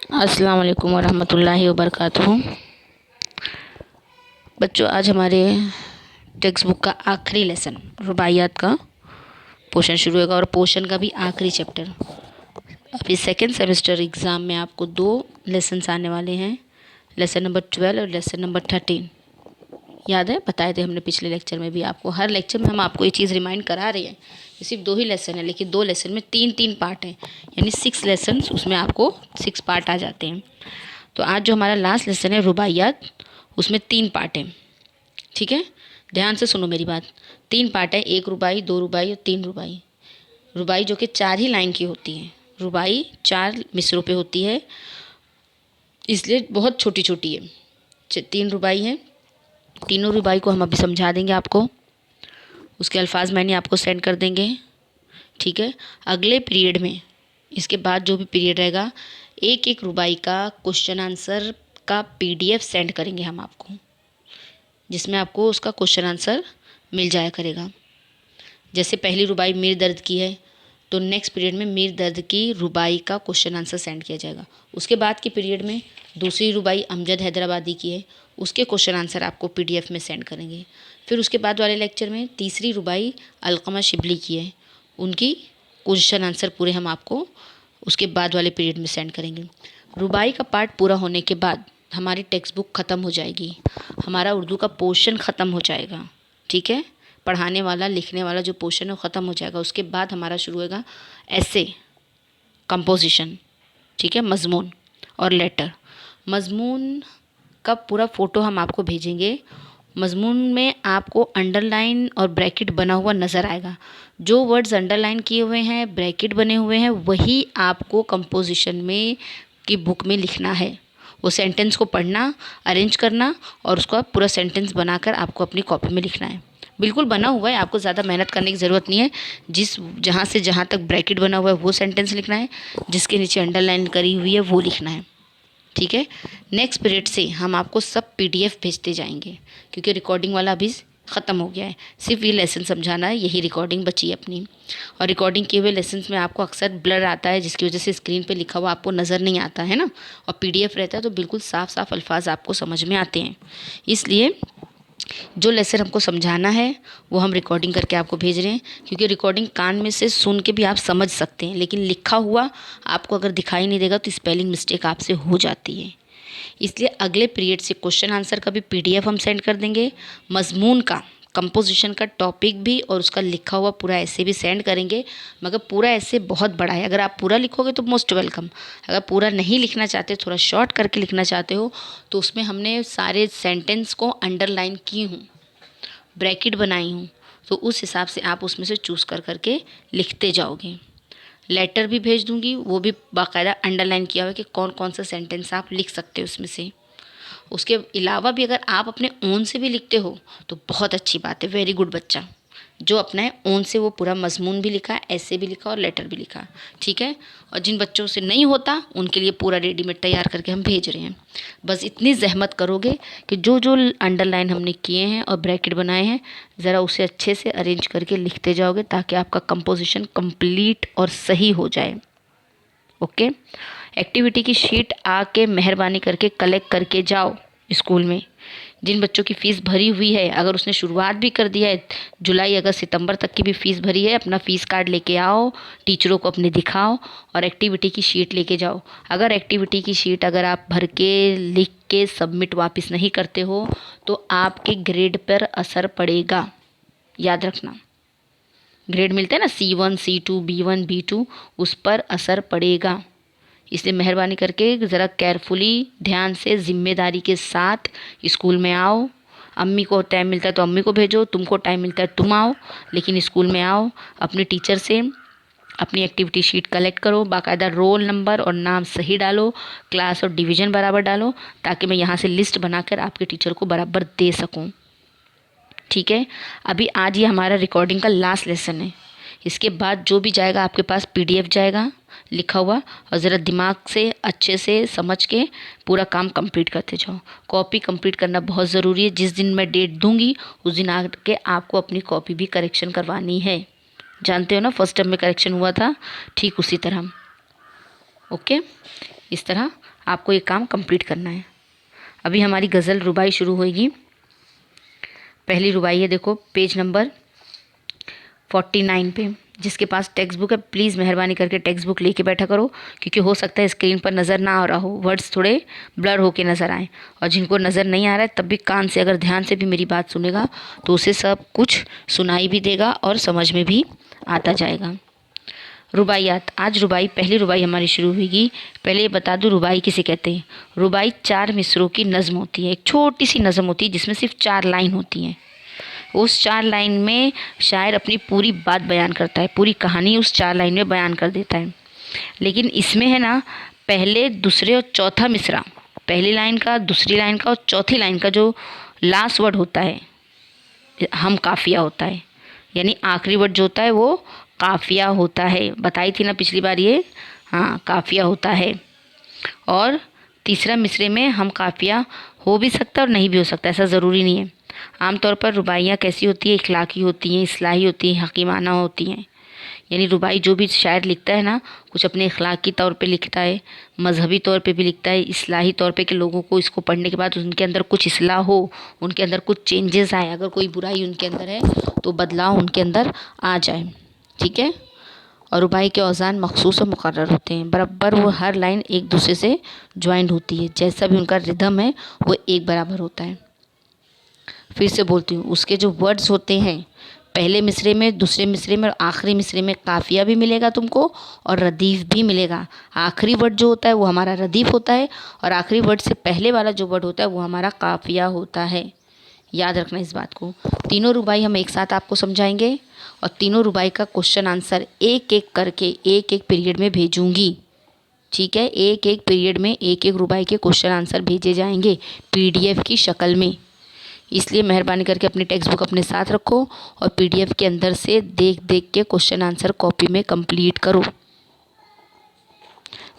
अस्सलाम वालेकुम वरहमतुल्लाहि वबरकातुहू। बच्चों, आज हमारे टेक्स्ट बुक का आखिरी लेसन रुबाइयात का पोर्शन शुरू होगा और पोर्शन का भी आखिरी चैप्टर। अभी सेकेंड सेमेस्टर एग्ज़ाम में आपको 2 लेसन्स आने वाले हैं, लेसन नंबर 12 और लेसन नंबर 13। याद है, बताए थे हमने पिछले लेक्चर में भी आपको। हर लेक्चर में हम आपको ये चीज़ रिमाइंड करा रहे हैं। सिर्फ 2 ही लेसन है, लेकिन 2 लेसन में 3-3 पार्ट हैं, यानी 6 लेसन, उसमें आपको 6 पार्ट आ जाते हैं। तो आज जो हमारा लास्ट लेसन है रुबाइयात, उसमें 3 पार्ट हैं। ठीक है, ध्यान से सुनो मेरी बात। 3 पार्ट है, 1 रुबाई, 2 रुबाई और 3 रुबाई। रुबाई जो कि 4 ही लाइन की होती है। रुबाई 4 मिसरों पे होती है, इसलिए बहुत छोटी छोटी है। 3 रुबाई है। तीनों रुबाई को हम अभी समझा देंगे आपको, उसके अल्फाज मैंने आपको सेंड कर देंगे। ठीक है, अगले पीरियड में, इसके बाद जो भी पीरियड रहेगा, एक एक रुबाई का क्वेश्चन आंसर का PDF सेंड करेंगे हम आपको, जिसमें आपको उसका क्वेश्चन आंसर मिल जाया करेगा। जैसे पहली रुबाई मीर दर्द की है, तो नेक्स्ट पीरियड में मीर दर्द की रुबाई का क्वेश्चन आंसर सेंड किया जाएगा। उसके बाद के पीरियड में दूसरी रुबाई अमजद हैदराबादी की है, उसके क्वेश्चन आंसर आपको PDF में सेंड करेंगे। फिर उसके बाद वाले लेक्चर में तीसरी रुबाई अलकमा शिबली की है, उनकी क्वेश्चन आंसर पूरे हम आपको उसके बाद वाले पीरियड में सेंड करेंगे। रुबाई का पार्ट पूरा होने के बाद हमारी टेक्स्ट बुक ख़त्म हो जाएगी, हमारा उर्दू का पोर्शन ख़त्म हो जाएगा। ठीक है, पढ़ाने वाला लिखने वाला जो पोर्शन है वो ख़त्म हो जाएगा। उसके बाद हमारा शुरू होगा ऐसे, कंपोजिशन, ठीक है, मज़मून और लेटर। मज़मून का पूरा फ़ोटो हम आपको भेजेंगे। मज़मून में आपको अंडरलाइन और ब्रैकेट बना हुआ नज़र आएगा। जो वर्ड्स अंडरलाइन किए हुए हैं, ब्रैकेट बने हुए हैं, वही आपको कंपोजिशन में की बुक में लिखना है। वो सेंटेंस को पढ़ना, अरेंज करना और उसका पूरा सेंटेंस बनाकर आपको अपनी कॉपी में लिखना है। बिल्कुल बना हुआ है, आपको ज़्यादा मेहनत करने की ज़रूरत नहीं है। जहाँ से जहाँ तक ब्रैकेट बना हुआ है वो सेंटेंस लिखना है, जिसके नीचे अंडरलाइन करी हुई है वो लिखना है। ठीक है, नेक्स्ट पीरियड से हम आपको सब PDF भेजते जाएंगे, क्योंकि रिकॉर्डिंग वाला अभी ख़त्म हो गया है। सिर्फ ये लेसन समझाना है, यही रिकॉर्डिंग बची है अपनी। और रिकॉर्डिंग किए हुए लेसन्स में आपको अक्सर ब्लर आता है, जिसकी वजह से स्क्रीन पे लिखा हुआ आपको नज़र नहीं आता है ना, और PDF रहता है तो बिल्कुल साफ साफ अल्फाज आपको समझ में आते हैं। इसलिए जो लेसन हमको समझाना है वो हम रिकॉर्डिंग करके आपको भेज रहे हैं, क्योंकि रिकॉर्डिंग कान में से सुन के भी आप समझ सकते हैं, लेकिन लिखा हुआ आपको अगर दिखाई नहीं देगा तो स्पेलिंग मिस्टेक आपसे हो जाती है। इसलिए अगले पीरियड से क्वेश्चन आंसर का भी PDF हम सेंड कर देंगे, मज़मून का, कंपोजिशन का टॉपिक भी और उसका लिखा हुआ पूरा ऐसे भी सेंड करेंगे। मगर पूरा ऐसे बहुत बड़ा है, अगर आप पूरा लिखोगे तो मोस्ट वेलकम। अगर पूरा नहीं लिखना चाहते, थोड़ा शॉर्ट करके लिखना चाहते हो, तो उसमें हमने सारे सेंटेंस को अंडरलाइन की हूँ, ब्रैकेट बनाई हूँ, तो उस हिसाब से आप उसमें से चूज़ कर करके लिखते जाओगे। लेटर भी भेज दूँगी, वो भी बाकायदा अंडरलाइन किया हुआ है कि कौन कौन सा सेंटेंस आप लिख सकते हो उसमें से। उसके अलावा भी अगर आप अपने ओन से भी लिखते हो तो बहुत अच्छी बात है, वेरी गुड बच्चा। जो अपना है ओन से वो पूरा मजमून भी लिखा, ऐसे भी लिखा और लेटर भी लिखा। ठीक है, और जिन बच्चों से नहीं होता उनके लिए पूरा रेडीमेड तैयार करके हम भेज रहे हैं। बस इतनी जहमत करोगे कि जो जो अंडरलाइन हमने किए हैं और ब्रैकेट बनाए हैं, ज़रा उसे अच्छे से अरेंज करके लिखते जाओगे, ताकि आपका कंपोजिशन कंप्लीट और सही हो जाए। ओके, एक्टिविटी की शीट आके मेहरबानी करके कलेक्ट करके जाओ स्कूल में। जिन बच्चों की फ़ीस भरी हुई है, अगर उसने शुरुआत भी कर दिया है, जुलाई अगस्त सितंबर तक की भी फ़ीस भरी है, अपना फ़ीस कार्ड लेके आओ, टीचरों को अपने दिखाओ और एक्टिविटी की शीट लेके जाओ। अगर एक्टिविटी की शीट अगर आप भर के लिख के सबमिट वापस नहीं करते हो तो आपके ग्रेड पर असर पड़ेगा, याद रखना। ग्रेड मिलते हैं ना, C1 C2 B1 B2, उस पर असर पड़ेगा। इसलिए मेहरबानी करके ज़रा केयरफुली, ध्यान से, ज़िम्मेदारी के साथ स्कूल में आओ। अम्मी को टाइम मिलता है तो अम्मी को भेजो, तुमको टाइम मिलता है तुम आओ, लेकिन स्कूल में आओ। अपने टीचर से अपनी एक्टिविटी शीट कलेक्ट करो, बाकायदा रोल नंबर और नाम सही डालो, क्लास और डिवीज़न बराबर डालो, ताकि मैं यहाँ से लिस्ट बनाकर आपके टीचर को बराबर दे सकूँ। ठीक है, अभी आज ये हमारा रिकॉर्डिंग का लास्ट लेसन है। इसके बाद जो भी जाएगा आपके पास PDF जाएगा लिखा हुआ, और ज़रा दिमाग से अच्छे से समझ के पूरा काम कंप्लीट करते जाओ। कॉपी कंप्लीट करना बहुत ज़रूरी है। जिस दिन मैं डेट दूंगी उस दिन आके आपको अपनी कॉपी भी करेक्शन करवानी है। जानते हो ना, फर्स्ट टर्म में करेक्शन हुआ था, ठीक उसी तरह। ओके, इस तरह आपको ये काम कंप्लीट करना है। अभी हमारी गज़ल रुबाई शुरू होगी। पहली रुबाई है, देखो पेज नंबर 49 पे। जिसके पास टेक्स्ट बुक है प्लीज़ मेहरबानी करके टेक्स्ट बुक लेके बैठा करो, क्योंकि हो सकता है स्क्रीन पर नज़र ना आ रहा हो, वर्ड्स थोड़े ब्लर होके नज़र आए। और जिनको नज़र नहीं आ रहा है तब भी कान से अगर ध्यान से भी मेरी बात सुनेगा तो उसे सब कुछ सुनाई भी देगा और समझ में भी आता जाएगा। रुबाइयात, आज रुबाई, पहली रुबाई हमारी शुरू होगी। पहले ये बता दूं रुबाई किसे कहते हैं। रुबाई 4 मिसरों की नज़म होती है, एक छोटी सी नज़म होती है जिसमें सिर्फ 4 लाइन होती हैं। उस 4 लाइन में शायर अपनी पूरी बात बयान करता है, पूरी कहानी उस 4 लाइन में बयान कर देता है। लेकिन इसमें है ना, पहले, दूसरे और चौथा मिसरा, पहली लाइन का, दूसरी लाइन का और चौथी लाइन का जो लास्ट वर्ड होता है हम काफिया होता है, यानी आखिरी वर्ड जो होता है वो काफिया होता है। बताई थी ना पिछली बार ये, हाँ काफिया होता है। और तीसरा मिसरे में हम काफिया हो भी सकता है और नहीं भी हो सकता, ऐसा ज़रूरी नहीं है। आमतौर पर रुबाइयाँ कैसी होती है, इखलाकी होती हैं, इस्लाही होती हैं, हकीमाना होती हैं। यानी रुबाई जो भी शायर लिखता है ना, कुछ अपने इखलाकी तौर पे लिखता है, मजहबी तौर पे भी लिखता है, इस्लाही तौर पे कि लोगों को इसको पढ़ने के बाद उनके अंदर कुछ इस्लाह हो, उनके अंदर कुछ चेंजेस आए, अगर कोई बुराई उनके अंदर है तो बदलाव उनके अंदर आ जाए। ठीक है। और रुबाई के औज़ान मखसूस और मुकर्रर होते हैं, बराबर वो हर लाइन एक दूसरे से ज्वाइंट होती है, जैसा भी उनका रिदम है वो एक बराबर होता है। फिर से बोलती हूँ, उसके जो वर्ड्स होते हैं पहले मिसरे में, दूसरे मिसरे में और आखिरी मिसरे में काफिया भी मिलेगा तुमको और रदीफ भी मिलेगा। आखिरी वर्ड जो होता है वो हमारा रदीफ होता है और आखिरी वर्ड से पहले वाला जो वर्ड होता है वो हमारा काफिया होता है। याद रखना इस बात को। तीनों रुबाई हम एक साथ आपको समझाएंगे और तीनों रुबाई का क्वेश्चन आंसर एक एक करके एक एक पीरियड में भेजूंगी। ठीक है, एक एक पीरियड में एक एक रुबाई के क्वेश्चन आंसर भेजे जाएंगे पीडीएफ की शक्ल में। इसलिए मेहरबानी करके अपनी टेक्स्ट बुक अपने साथ रखो और पीडीएफ के अंदर से देख देख के क्वेश्चन आंसर कॉपी में कंप्लीट करो।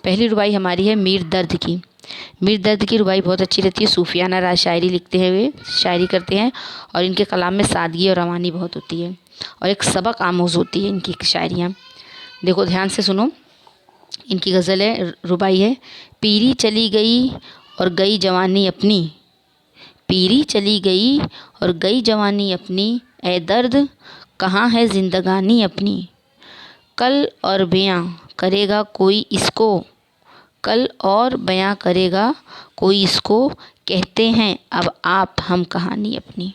पहली रुबाई हमारी है मीर दर्द की। मीर दर्द की रुबाई बहुत अच्छी रहती है, सूफियाना राज शायरी लिखते हैं, वे शायरी करते हैं और इनके कलाम में सादगी और रवानी बहुत होती है और एक सबक आमोज़ होती है इनकी शायरियाँ। देखो ध्यान से सुनो, इनकी गज़ल है, रुबाई है। पीरी चली गई और गई जवानी अपनी, पीरी चली गई और गई जवानी अपनी, ए दर्द कहाँ है जिंदगानी अपनी। कल और बयां करेगा कोई इसको, कल और बयां करेगा कोई इसको, कहते हैं अब आप हम कहानी अपनी।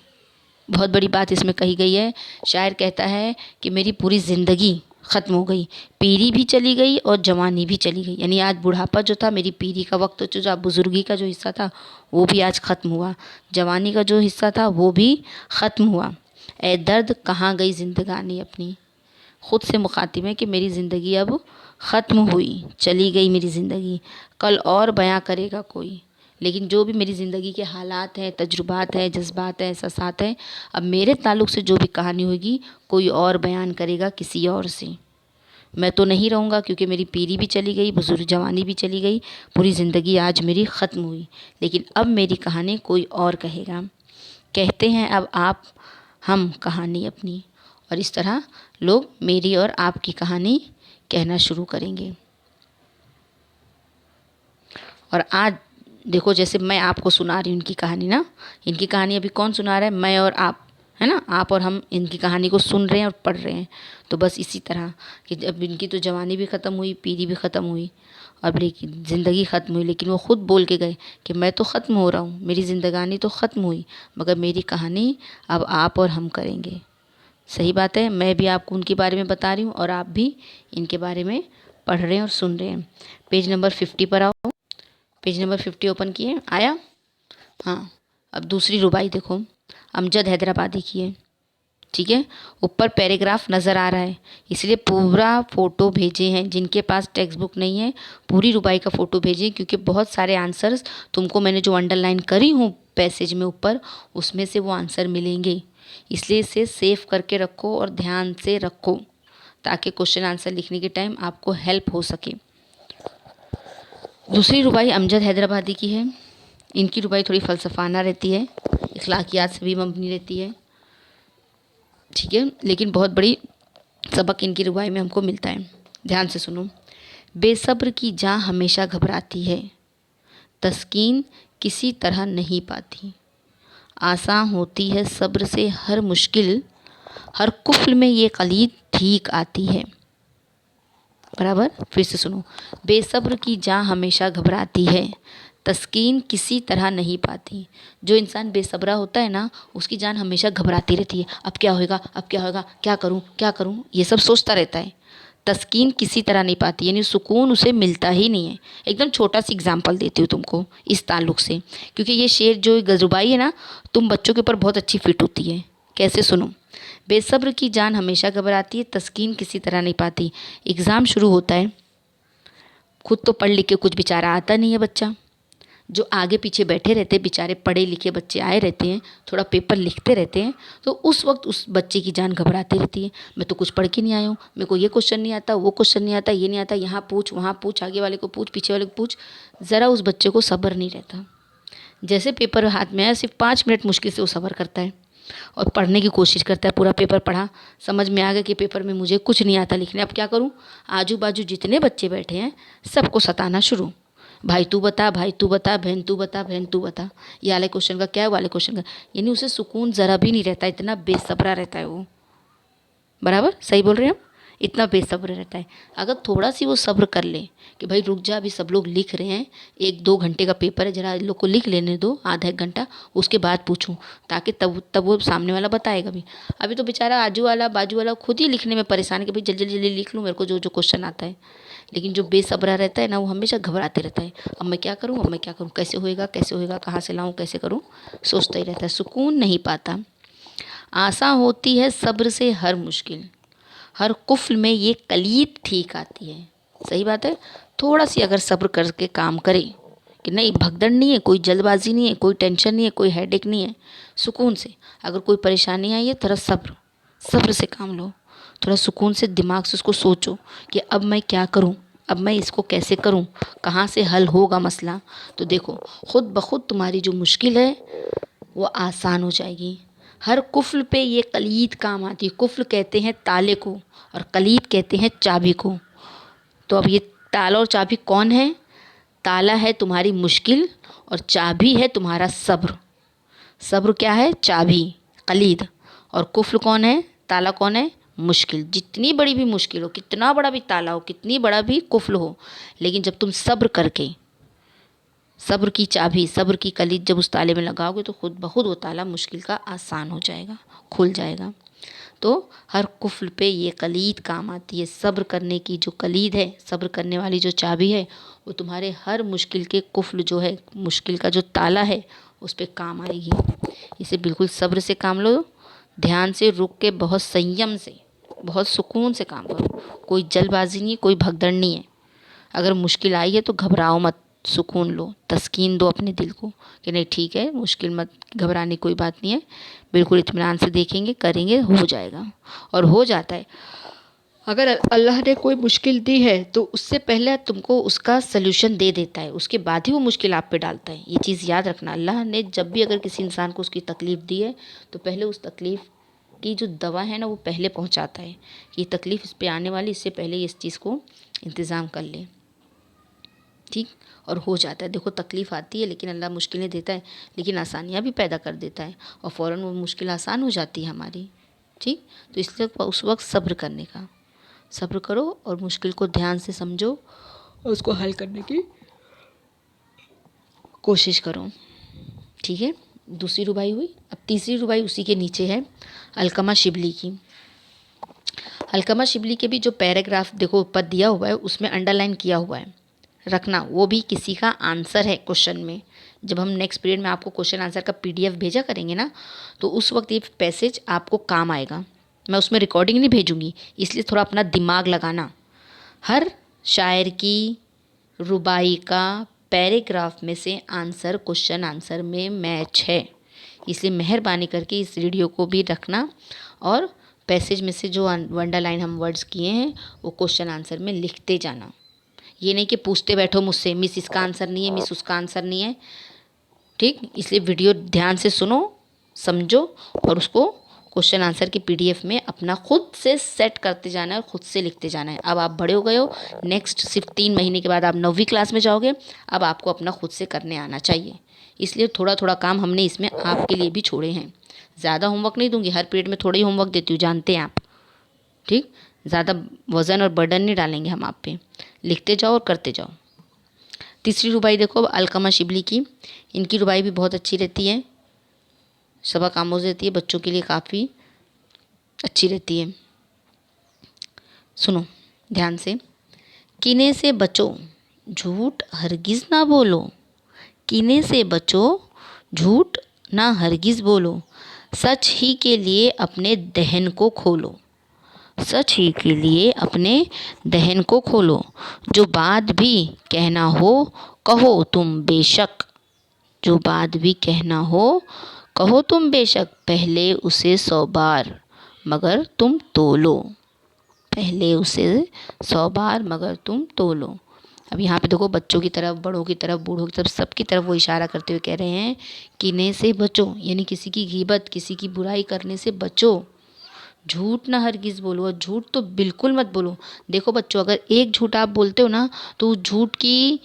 बहुत बड़ी बात इसमें कही गई है। शायर कहता है कि मेरी पूरी ज़िंदगी ख़त्म हो गई, पीरी भी चली गई और जवानी भी चली गई, यानी आज बुढ़ापा जो था, मेरी पीरी का वक्त जो था, बुजुर्गी का जो हिस्सा था वो भी आज ख़त्म हुआ, जवानी का जो हिस्सा था वो भी ख़त्म हुआ। ए दर्द कहाँ गई ज़िंदगानी अपनी, ख़ुद से मुखातिब है कि मेरी ज़िंदगी अब ख़त्म हुई, चली गई मेरी ज़िंदगी, कल और बयां करेगा कोई। लेकिन जो भी मेरी ज़िंदगी के हालात हैं, तजुर्बात हैं, जज्बात हैं, एहसासात हैं, अब मेरे ताल्लुक़ से जो भी कहानी होगी कोई और बयान करेगा किसी और से। मैं तो नहीं रहूँगा क्योंकि मेरी पीरी भी चली गई, बुजुर्ग जवानी भी चली गई, पूरी ज़िंदगी आज मेरी ख़त्म हुई, लेकिन अब मेरी कहानी कोई और कहेगा, कहते हैं अब आप हम कहानी अपनी। और इस तरह लोग मेरी और आपकी कहानी कहना शुरू करेंगे। और आज देखो, जैसे मैं आपको सुना रही हूँ इनकी कहानी ना, इनकी कहानी अभी कौन सुना रहा है, मैं और आप, है ना, आप और हम इनकी कहानी को सुन रहे हैं और पढ़ रहे हैं। तो बस इसी तरह कि जब इनकी तो जवानी भी ख़त्म हुई, पीरी भी ख़त्म हुई, अब लेकिन ज़िंदगी ख़त्म हुई, लेकिन वो ख़ुद बोल के गए कि मैं तो ख़त्म हो रहा हूँ, मेरी ज़िंदगानी तो ख़त्म हुई, मगर मेरी कहानी अब आप और हम करेंगे। सही बात है, मैं भी आपको उनके बारे में बता रही हूँ और आप भी इनके बारे में पढ़ रहे हैं और सुन रहे हैं। पेज नंबर 50 पर आओ, पेज नंबर 50 ओपन किए, आया। हाँ, अब दूसरी रुबाई देखो, अमजद हैदराबादी की है। ठीक है, ऊपर पैराग्राफ नज़र आ रहा है, इसलिए पूरा फ़ोटो भेजे हैं। जिनके पास टेक्स्ट बुक नहीं है पूरी रुबाई का फ़ोटो भेजें, क्योंकि बहुत सारे आंसर्स तुमको मैंने जो अंडरलाइन करी हूँ पैसेज में ऊपर, उसमें से वो आंसर मिलेंगे। इसलिए इसे सेव करके रखो और ध्यान से रखो ताकि क्वेश्चन आंसर लिखने के टाइम आपको हेल्प हो सके। दूसरी रुबाई अमजद हैदराबादी की है। इनकी रुबाई थोड़ी फ़लसफ़ाना रहती है, इखलाकियात से भी मबनी रहती है। ठीक है, लेकिन बहुत बड़ी सबक इनकी रुबाई में हमको मिलता है। ध्यान से सुनो। बेसब्र की जान हमेशा घबराती है, तस्कीन किसी तरह नहीं पाती। आसान होती है सब्र से हर मुश्किल, हर कुफ्ल में ये कलीद ठीक आती है। बराबर, फिर से सुनो। बेसब्र की जान हमेशा घबराती है, तस्कीन किसी तरह नहीं पाती। जो इंसान बेसब्रा होता है ना, उसकी जान हमेशा घबराती रहती है। अब क्या होएगा, अब क्या होएगा, क्या करूं क्या करूं, ये सब सोचता रहता है। तस्कीन किसी तरह नहीं पाती, यानी सुकून उसे मिलता ही नहीं है। एकदम छोटा सी एग्जाम्पल देती हूँ तुमको इस ताल्लुक से, क्योंकि ये शेर जो गजरुबाई है ना, तुम बच्चों के ऊपर बहुत अच्छी फिट होती है। कैसे, सुनो। बेसब्र की जान हमेशा घबराती है, तस्कीन किसी तरह नहीं पाती। एग्ज़ाम शुरू होता है, खुद तो पढ़ लिख के कुछ बेचारा आता नहीं है बच्चा, जो आगे पीछे बैठे रहते हैं बेचारे पढ़े लिखे बच्चे आए रहते हैं, थोड़ा पेपर लिखते रहते हैं, तो उस वक्त उस बच्चे की जान घबराती रहती है। मैं तो कुछ पढ़ के नहीं आया हूँ, मेरे को ये क्वेश्चन नहीं आता, वो क्वेश्चन नहीं आता, ये नहीं आता, यहाँ पूछ वहाँ पूछ, आगे वाले को पूछ पीछे वाले को पूछ। ज़रा उस बच्चे को सब्र नहीं रहता। जैसे पेपर हाथ में आया, सिर्फ 5 मिनट मुश्किल से वो सब्र करता है और पढ़ने की कोशिश करता है। पूरा पेपर पढ़ा, समझ में आ गया कि पेपर में मुझे कुछ नहीं आता लिखने, अब क्या करूँ। आजू बाजू जितने बच्चे बैठे हैं सबको सताना शुरू, भाई तू बता, भाई तू बता, बहन तू बता, बहन तू बता, ये वाले क्वेश्चन का क्या है, वाले क्वेश्चन का। यानी उसे सुकून ज़रा भी नहीं रहता, इतना बेसब्रा रहता है वो। बराबर, सही बोल रहे हैं हम, इतना बेसब्र रहता है। अगर थोड़ा सी वो सब्र कर ले कि भाई रुक जा, अभी सब लोग लिख रहे हैं, 1-2 घंटे का पेपर है, जरा इन लोग को लिख लेने दो, आधा 1 घंटा, उसके बाद पूछूं, ताकि तब वो सामने वाला बताएगा भी। अभी तो बेचारा आजू वाला बाजू वाला खुद ही लिखने में परेशान है कि भाई जल्दी जल्दी लिख लूँ, मेरे को जो जो क्वेश्चन आता है। लेकिन जो बेसब्रा रहता है ना, वो हमेशा घबराते रहता है, अब मैं क्या करूँ, अब मैं क्या करूँ, कैसे होएगा, कैसे होएगा, कहाँ से लाऊँ, कैसे करूँ, सोचता ही रहता है, सुकून नहीं पाता। आसान होती है सब्र से हर मुश्किल, हर कुफ्ल में ये कलीद ठीक आती है। सही बात है। थोड़ा सी अगर सब्र करके काम करे कि नहीं, भगदड़ नहीं है, कोई जल्दबाजी नहीं है, कोई टेंशन नहीं है, कोई हेडेक नहीं है, सुकून से अगर कोई परेशानी आई है, थोड़ा सब्र सब्र से काम लो, थोड़ा सुकून से दिमाग से उसको सोचो कि अब मैं क्या करूं, अब मैं इसको कैसे करूं, कहाँ से हल होगा मसला। तो देखो, खुद ब खुद तुम्हारी जो मुश्किल है वो आसान हो जाएगी। हर कुफ्ल पे ये कलीद काम आती है। कुफ्ल कहते हैं ताले को और कलीद कहते हैं चाबी को। तो अब ये ताला और चाबी कौन है? ताला है तुम्हारी मुश्किल और चाबी है तुम्हारा सब्र। सब्र क्या है? चाबी, कलीद। और कुफ्ल कौन है? ताला कौन है? मुश्किल। जितनी बड़ी भी मुश्किल हो, कितना बड़ा भी ताला हो, कितनी बड़ा भी कुफ्ल हो, लेकिन जब तुम सब्र करके, सब्र की चाबी, सब्र की कलीद जब उस ताले में लगाओगे तो खुद ब खुद वो ताला मुश्किल का आसान हो जाएगा, खुल जाएगा। तो हर कुफ्ल पे ये कलीद काम आती है। सब्र करने की जो कलीद है, सब्र करने वाली जो चाबी है, वो तुम्हारे हर मुश्किल के कुफ्ल जो है, मुश्किल का जो ताला है, उस पर काम आएगी। इसे बिल्कुल सब्र से काम लो, ध्यान से, रुक के, बहुत संयम से, बहुत सुकून से काम करो। कोई जल्दबाजी नहीं, कोई भगदड़ नहीं है। अगर मुश्किल आई है तो घबराओ मत, सुकून लो, तस्कीन दो अपने दिल को कि नहीं ठीक है, मुश्किल मत, घबराने कोई बात नहीं है, बिल्कुल इत्मीनान से देखेंगे, करेंगे, हो जाएगा। और हो जाता है। अगर अल्लाह ने कोई मुश्किल दी है तो उससे पहले तुमको उसका सल्यूशन दे देता है, उसके बाद ही वो मुश्किल आप पे डालता है। ये चीज़ याद रखना, अल्लाह ने जब भी अगर किसी इंसान को उसकी तकलीफ़ दी है तो पहले उस तकलीफ़ की जो दवा है ना, वो पहले पहुंचाता है। ये तकलीफ़ इस पे आने वाली, इससे पहले इस चीज़ को इंतज़ाम कर ले, ठीक। और हो जाता है। देखो, तकलीफ़ आती है लेकिन अल्लाह मुश्किलें देता है, लेकिन आसानियाँ भी पैदा कर देता है और फ़ौरन वो मुश्किल आसान हो जाती है हमारी, ठीक। तो इसलिए उस वक्त सब्र करने का, सब्र करो और मुश्किल को ध्यान से समझो और उसको हल करने की कोशिश करो, ठीक है। दूसरी रुबाई हुई। अब तीसरी रुबाई उसी के नीचे है, अलकमा शिबली की। अलकमा शिबली के भी जो पैराग्राफ देखो ऊपर दिया हुआ है, उसमें अंडरलाइन किया हुआ है, रखना। वो भी किसी का आंसर है क्वेश्चन में। जब हम नेक्स्ट पीरियड में आपको क्वेश्चन आंसर का PDF भेजा करेंगे ना, तो उस वक्त ये पैसेज आपको काम आएगा। मैं उसमें रिकॉर्डिंग नहीं भेजूंगी, इसलिए थोड़ा अपना दिमाग लगाना। हर शायर की रुबाई का पैराग्राफ में से आंसर क्वेश्चन आंसर में मैच है, इसलिए मेहरबानी करके इस वीडियो को भी रखना और पैसेज में से जो अंडरलाइन हम वर्ड्स किए हैं वो क्वेश्चन आंसर में लिखते जाना। ये नहीं कि पूछते बैठो मुझसे, मिस इसका आंसर नहीं है, मिस उसका आंसर नहीं है, ठीक। इसलिए वीडियो ध्यान से सुनो, समझो और उसको क्वेश्चन आंसर की पीडीएफ में अपना खुद से सेट करते जाना है और खुद से लिखते जाना है। अब आप बड़े हो गए हो, नेक्स्ट सिर्फ 3 महीने के बाद आप 9वीं क्लास में जाओगे। अब आपको अपना खुद से करने आना चाहिए, इसलिए थोड़ा थोड़ा काम हमने इसमें आपके लिए भी छोड़े हैं। ज़्यादा होमवर्क नहीं दूंगी, हर पीरियड में थोड़ा ही होमवर्क देती हूँ, जानते हैं आप। ठीक, ज़्यादा वज़न और बर्डन नहीं डालेंगे हम आप पे, लिखते जाओ और करते जाओ। तीसरी रुबाई देखो अलकमा शिबली की, इनकी रुबाई भी बहुत अच्छी रहती है, सबक आमोज़ रहती है, बच्चों के लिए काफ़ी अच्छी रहती है। सुनो ध्यान से। कीने से बचो, झूठ हरगिज़ ना बोलो। कीने से बचो, झूठ ना हरगिज़ बोलो। सच ही के लिए अपने दहन को खोलो। सच ही के लिए अपने दहन को खोलो। जो बात भी कहना हो कहो तुम बेशक। जो बात भी कहना हो कहो तुम बेशक। पहले उसे 100 बार मगर तुम तोलो। पहले उसे 100 बार मगर तुम तोलो। अब यहाँ पे देखो, बच्चों की तरफ, बड़ों की तरफ, बूढ़ों की तरफ, सबकी तरफ वो इशारा करते हुए कह रहे हैं कीने से बचो, यानी किसी की गीबत, किसी की बुराई करने से बचो। झूठ ना हरगिज़ बोलो, और झूठ तो बिल्कुल मत बोलो। देखो बच्चों, अगर एक झूठ आप बोलते हो ना, तो उस झूठ की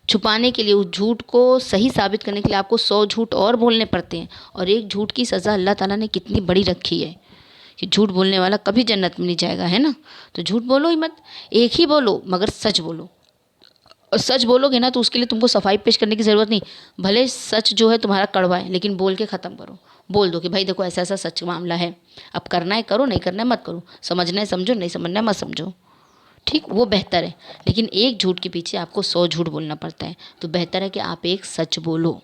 छुपाने के लिए, उस झूठ को सही साबित करने के लिए आपको 100 झूठ और बोलने पड़ते हैं। और एक झूठ की सज़ा अल्लाह ताला ने कितनी बड़ी रखी है कि झूठ बोलने वाला कभी जन्नत में नहीं जाएगा, है ना। तो झूठ बोलो ही मत, एक ही बोलो मगर सच बोलो। और सच बोलोगे ना तो उसके लिए तुमको सफाई पेश करने की ज़रूरत नहीं। भले सच जो है तुम्हारा कड़वा है, लेकिन बोल के ख़त्म करो। बोल दो कि भाई देखो ऐसा ऐसा सच मामला है, अब करना है करो, नहीं करना है मत करो, समझना है समझो, नहीं समझना है मत समझो। ठीक, वो बेहतर है। लेकिन एक झूठ के पीछे आपको 100 झूठ बोलना पड़ता है, तो बेहतर है कि आप एक सच बोलो।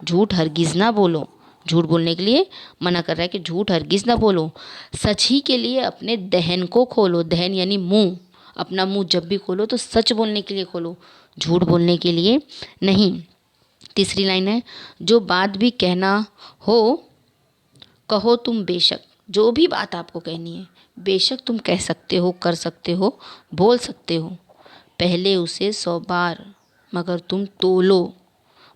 झूठ हरगिज़ ना बोलो। झूठ बोलने के लिए मना कर रहा है कि झूठ हरगिज़ ना बोलो। सच ही के लिए अपने दहन को खोलो। दहन यानी मुंह। अपना मुंह जब भी खोलो तो सच बोलने के लिए खोलो, झूठ बोलने के लिए नहीं। तीसरी लाइन है, जो बात भी कहना हो कहो तुम बेशक। जो भी बात आपको कहनी है बेशक तुम कह सकते हो, कर सकते हो, बोल सकते हो। पहले उसे 100 बार मगर तुम तोलो।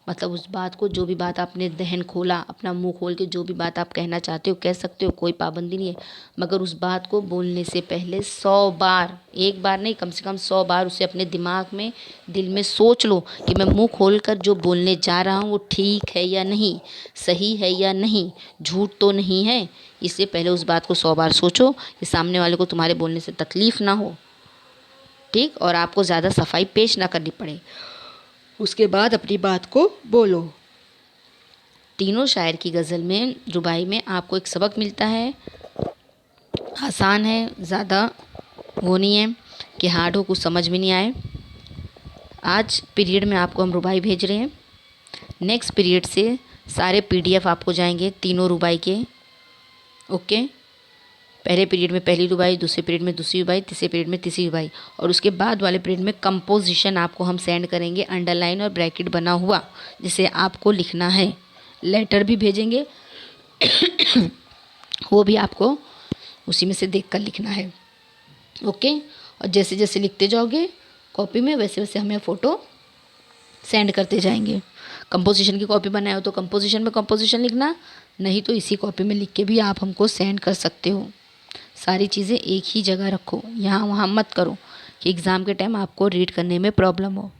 मतलब उस बात को, जो भी बात आपने दहन खोला, अपना मुंह खोल के जो भी बात आप कहना चाहते हो कह सकते हो, कोई पाबंदी नहीं है। मगर उस बात को बोलने से पहले 100 बार, एक बार नहीं, कम से कम 100 बार उसे अपने दिमाग में, दिल में सोच लो कि मैं मुंह खोल कर जो बोलने जा रहा हूँ वो ठीक है या नहीं, सही है या नहीं, झूठ तो नहीं है। इससे पहले उस बात को 100 बार सोचो कि सामने वाले को तुम्हारे बोलने से तकलीफ़ ना हो। ठीक, और आपको ज़्यादा सफाई पेश ना करनी पड़े। उसके बाद अपनी बात को बोलो। तीनों शायर की गज़ल में, रुबाई में आपको एक सबक मिलता है। आसान है, ज़्यादा वो नहीं है कि हार्ड हो, कुछ समझ में नहीं आए। आज पीरियड में आपको हम रुबाई भेज रहे हैं। नेक्स्ट पीरियड से सारे पीडीएफ आपको जाएंगे तीनों रुबाई के। ओके, पहले पीरियड में पहली रुबाई, दूसरे पीरियड में दूसरी रुबाई, तीसरे पीरियड में तीसरी रुबाई, और उसके बाद वाले पीरियड में कंपोजिशन आपको हम सेंड करेंगे, अंडरलाइन और ब्रैकेट बना हुआ, जिसे आपको लिखना है। लेटर भी भेजेंगे वो भी आपको उसी में से देखकर लिखना है। ओके, और जैसे जैसे लिखते जाओगे कॉपी में, वैसे वैसे हमें फ़ोटो सेंड करते जाएंगे। कंपोजिशन की कॉपी बनाए हो तो कंपोजिशन में कंपोजिशन लिखना, नहीं तो इसी कॉपी में लिख के भी आप हमको सेंड कर सकते हो। सारी चीज़ें एक ही जगह रखो, यहाँ वहाँ मत करो कि एग्ज़ाम के टाइम आपको रीड करने में प्रॉब्लम हो।